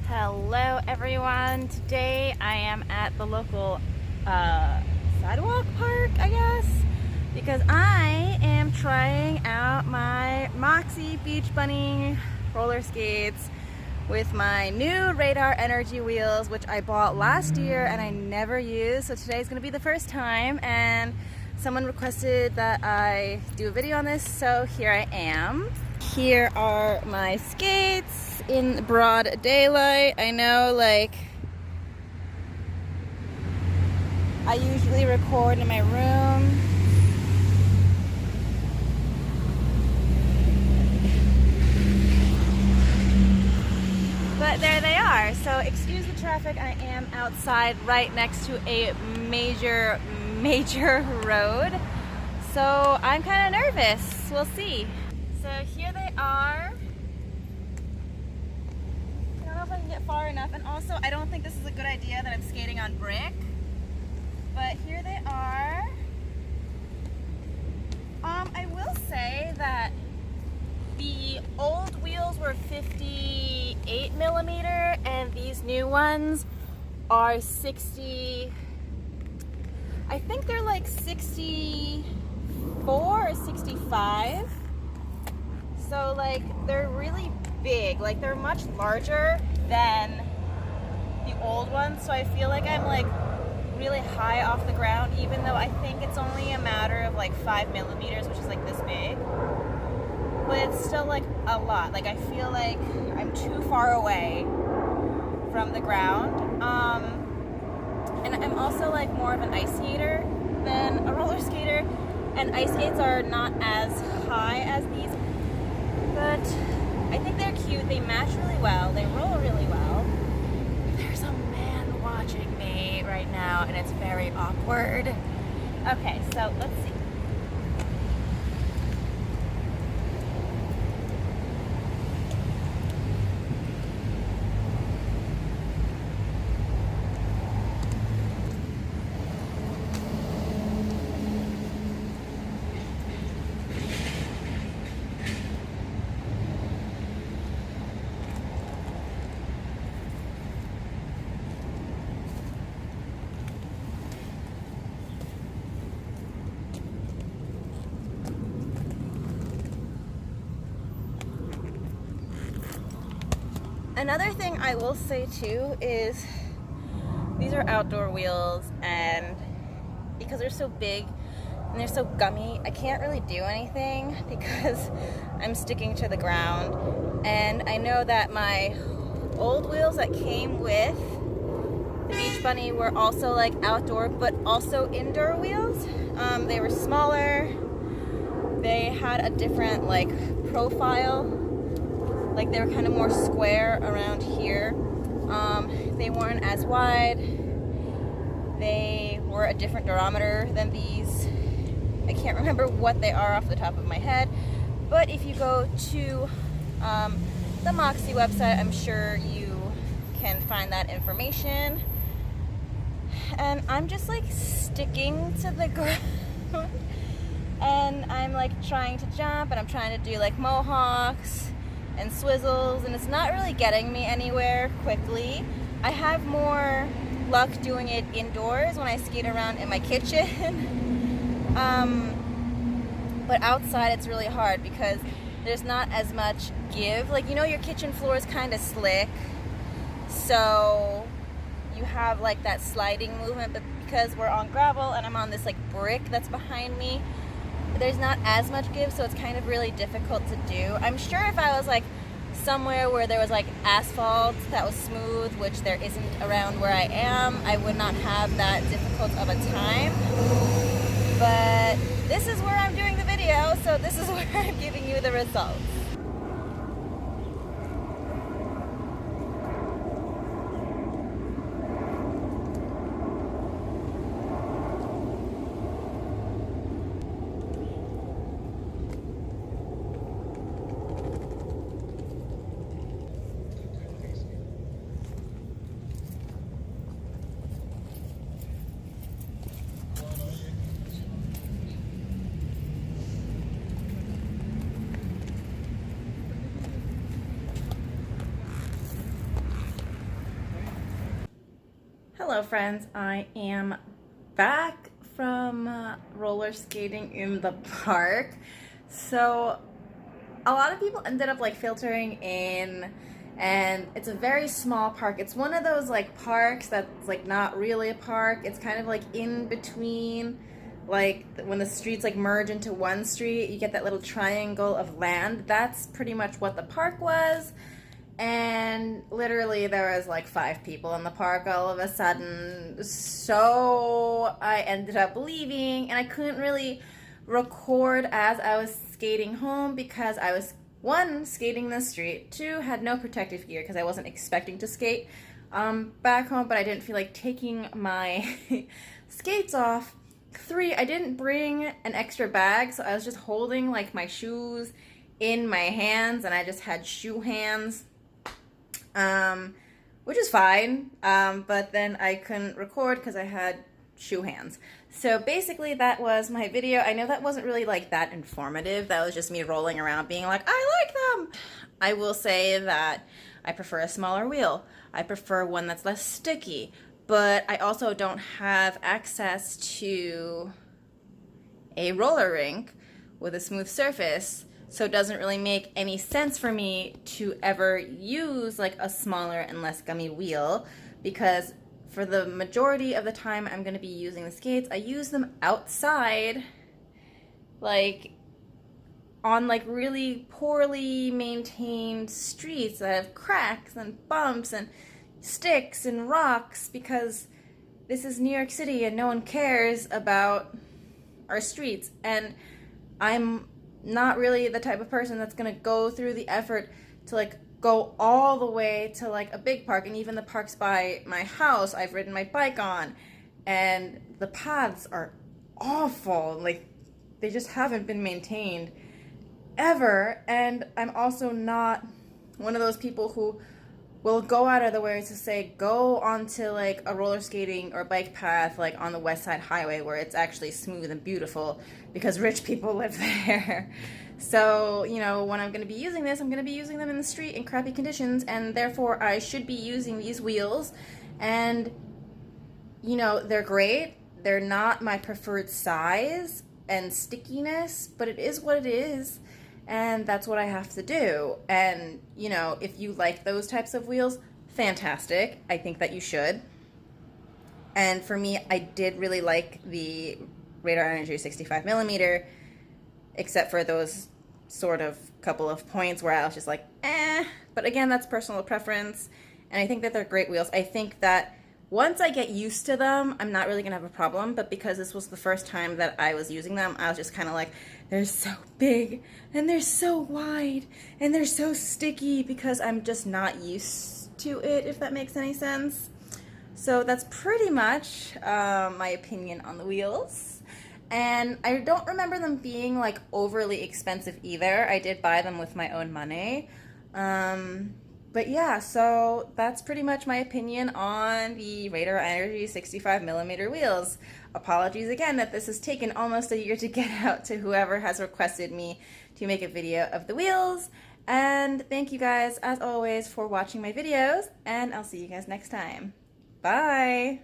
Hello everyone. Today I am at the local sidewalk park, I guess, because I am trying out my Moxie Beach Bunny roller skates with my new Radar Energy wheels, which I bought last year and I never used. So today's gonna be the first time, and someone requested that I do a video on this, so here I am. Here are my skates in broad daylight. I know, like, I usually record in my room. But there they are. So excuse the traffic, I am outside right next to a major road. So I'm kind of nervous. We'll see. So here they are. I don't know if I can get far enough, and also I don't think this is a good idea that I'm skating on brick. But here they are. I will say that the old wheels were 58 millimeter and these new ones are 60, I think they're like 64 or 65. So like they're really big, like they're much larger than the old ones. So I feel like I'm like really high off the ground, even though I think it's only a matter of like 5 millimeters, which is like this big. But it's still like a lot. Like I feel like I'm too far away from the ground. And I'm also like more of an ice skater than a roller skater. And ice skates are not as high as these, but I think they're cute. They match really well. They roll really well. There's a man watching me right now and it's very awkward. Okay, so let's see. Another thing I will say too is these are outdoor wheels, and because they're so big and they're so gummy, I can't really do anything because I'm sticking to the ground. And I know that my old wheels that came with the Beach Bunny were also like outdoor but also indoor wheels. They were smaller, they had a different like profile. Like they were kind of more square around here. They weren't as wide. They were a different diameter than these. I can't remember what they are off the top of my head. But if you go to the Moxie website, I'm sure you can find that information. And I'm just like sticking to the ground. And I'm like trying to jump, and I'm trying to do like mohawks and swizzles, and it's not really getting me anywhere quickly. I have more luck doing it indoors when I skate around in my kitchen. But outside it's really hard because there's not as much give. Like, you know, your kitchen floor is kind of slick, so you have like that sliding movement, but because we're on gravel and I'm on this like brick that's behind me, there's not as much give, so it's kind of really difficult to do. I'm sure if I was like somewhere where there was like asphalt that was smooth, which there isn't around where I am, I would not have that difficult of a time. But this is where I'm doing the video, so this is where I'm giving you the results. Hello friends, I am back from roller skating in the park. So a lot of people ended up like filtering in, and it's a very small park. It's one of those like parks that's like not really a park. It's kind of like in between, like when the streets like merge into one street, you get that little triangle of land. That's pretty much what the park was. And literally there was like 5 people in the park all of a sudden. So I ended up leaving, and I couldn't really record as I was skating home because I was, 1, skating the street, 2, had no protective gear because I wasn't expecting to skate back home, but I didn't feel like taking my skates off. 3, I didn't bring an extra bag, so I was just holding like my shoes in my hands, and I just had shoe hands. Which is fine, but then I couldn't record because I had shoe hands. So basically that was my video. I know that wasn't really like that informative. That was just me rolling around being like, I like them. I will say that I prefer a smaller wheel. I prefer one that's less sticky, but I also don't have access to a roller rink with a smooth surface. So it doesn't really make any sense for me to ever use like a smaller and less gummy wheel, because for the majority of the time I'm going to be using the skates, I use them outside, like on like really poorly maintained streets that have cracks and bumps and sticks and rocks, because this is New York City and no one cares about our streets. And I'm not really the type of person that's gonna go through the effort to like go all the way to like a big park. And even the parks by my house I've ridden my bike on, and the paths are awful. Like, they just haven't been maintained ever. And I'm also not one of those people who will go out of the way to say go onto like a roller skating or bike path like on the West Side Highway where it's actually smooth and beautiful because rich people live there. So, you know, when I'm going to be using this, I'm going to be using them in the street in crappy conditions, and therefore I should be using these wheels. And, you know, they're great. They're not my preferred size and stickiness, but it is what it is. And that's what I have to do. And, you know, if you like those types of wheels, fantastic. I think that you should. And for me, I did really like the Radar Energy 65mm, except for those sort of couple of points where I was just like, eh. But again, that's personal preference. And I think that they're great wheels. I think that once I get used to them, I'm not really gonna have a problem, but because this was the first time that I was using them, I was just kind of like, they're so big, and they're so wide, and they're so sticky, because I'm just not used to it, if that makes any sense. So that's pretty much my opinion on the wheels. And I don't remember them being like overly expensive either. I did buy them with my own money. But yeah, so that's pretty much my opinion on the Radar Energy 65mm wheels. Apologies again that this has taken almost a year to get out to whoever has requested me to make a video of the wheels. And thank you guys, as always, for watching my videos, and I'll see you guys next time. Bye!